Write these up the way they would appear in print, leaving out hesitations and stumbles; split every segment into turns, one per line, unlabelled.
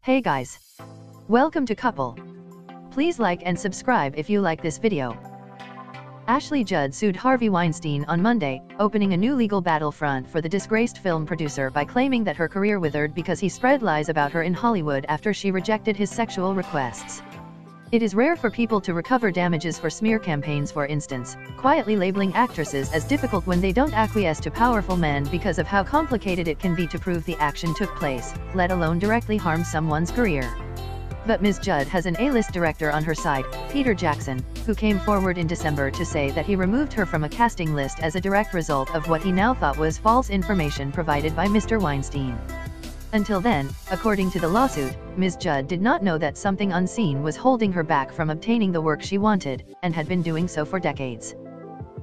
Hey guys! Welcome to Couple. Please like and subscribe if you like this video. Ashley Judd sued Harvey Weinstein on Monday, opening a new legal battlefront for the disgraced film producer by claiming that her career withered because he spread lies about her in Hollywood after she rejected his sexual requests. It is rare for people to recover damages for smear campaigns, for instance, quietly labeling actresses as difficult when they don't acquiesce to powerful men because of how complicated it can be to prove the action took place, let alone directly harm someone's career. But Ms. Judd has an A-list director on her side, Peter Jackson, who came forward in December to say that he removed her from a casting list as a direct result of what he now thought was false information provided by Mr. Weinstein. Until then, according to the lawsuit, Ms. Judd did not know that something unseen was holding her back from obtaining the work she wanted, and had been doing so for decades.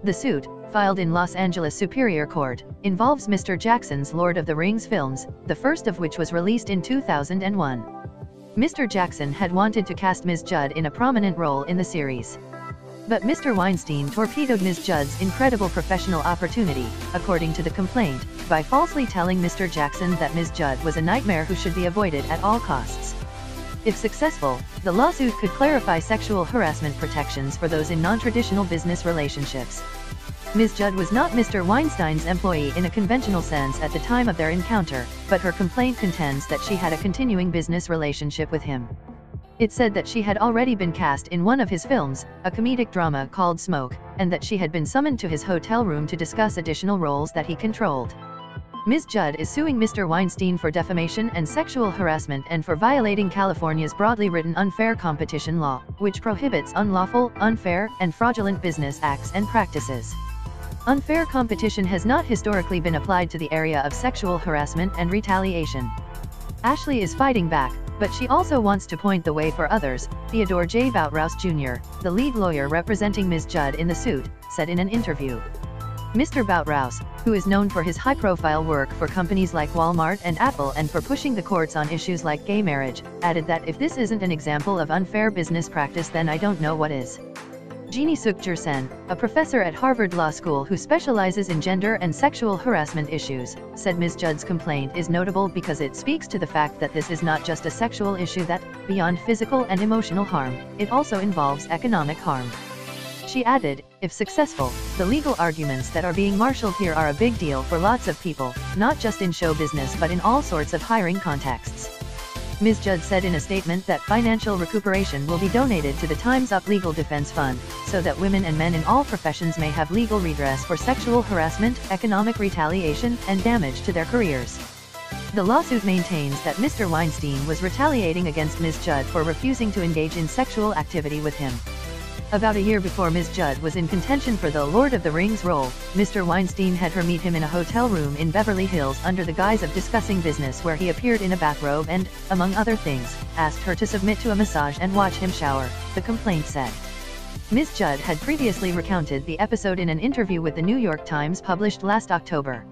The suit, filed in Los Angeles Superior Court, involves Mr. Jackson's Lord of the Rings films, the first of which was released in 2001. Mr. Jackson had wanted to cast Ms. Judd in a prominent role in the series. But Mr. Weinstein torpedoed Ms. Judd's incredible professional opportunity, according to the complaint, by falsely telling Mr. Jackson that Ms. Judd was a nightmare who should be avoided at all costs. If successful, the lawsuit could clarify sexual harassment protections for those in non-traditional business relationships. Ms. Judd was not Mr. Weinstein's employee in a conventional sense at the time of their encounter, but her complaint contends that she had a continuing business relationship with him. It said that she had already been cast in one of his films, a comedic drama called Smoke, and that she had been summoned to his hotel room to discuss additional roles that he controlled. Ms. Judd is suing Mr. Weinstein for defamation and sexual harassment and for violating California's broadly written unfair competition law, which prohibits unlawful, unfair, and fraudulent business acts and practices. Unfair competition has not historically been applied to the area of sexual harassment and retaliation. Ashley is fighting back, but she also wants to point the way for others, Theodore J. Boutros Jr., the lead lawyer representing Ms. Judd in the suit, said in an interview. Mr. Boutros, who is known for his high-profile work for companies like Walmart and Apple and for pushing the courts on issues like gay marriage, added that if this isn't an example of unfair business practice, then I don't know what is. Jeannie Sukjur Sen, a professor at Harvard Law School who specializes in gender and sexual harassment issues, said Ms. Judd's complaint is notable because it speaks to the fact that this is not just a sexual issue that, beyond physical and emotional harm, it also involves economic harm. She added, if successful, the legal arguments that are being marshaled here are a big deal for lots of people, not just in show business but in all sorts of hiring contexts. Ms. Judd said in a statement that financial recuperation will be donated to the Time's Up Legal Defense Fund, so that women and men in all professions may have legal redress for sexual harassment, economic retaliation, and damage to their careers. The lawsuit maintains that Mr. Weinstein was retaliating against Ms. Judd for refusing to engage in sexual activity with him. About a year before Ms. Judd was in contention for the Lord of the Rings role, Mr. Weinstein had her meet him in a hotel room in Beverly Hills under the guise of discussing business, where he appeared in a bathrobe and, among other things, asked her to submit to a massage and watch him shower, the complaint said. Ms. Judd had previously recounted the episode in an interview with the New York Times published last October.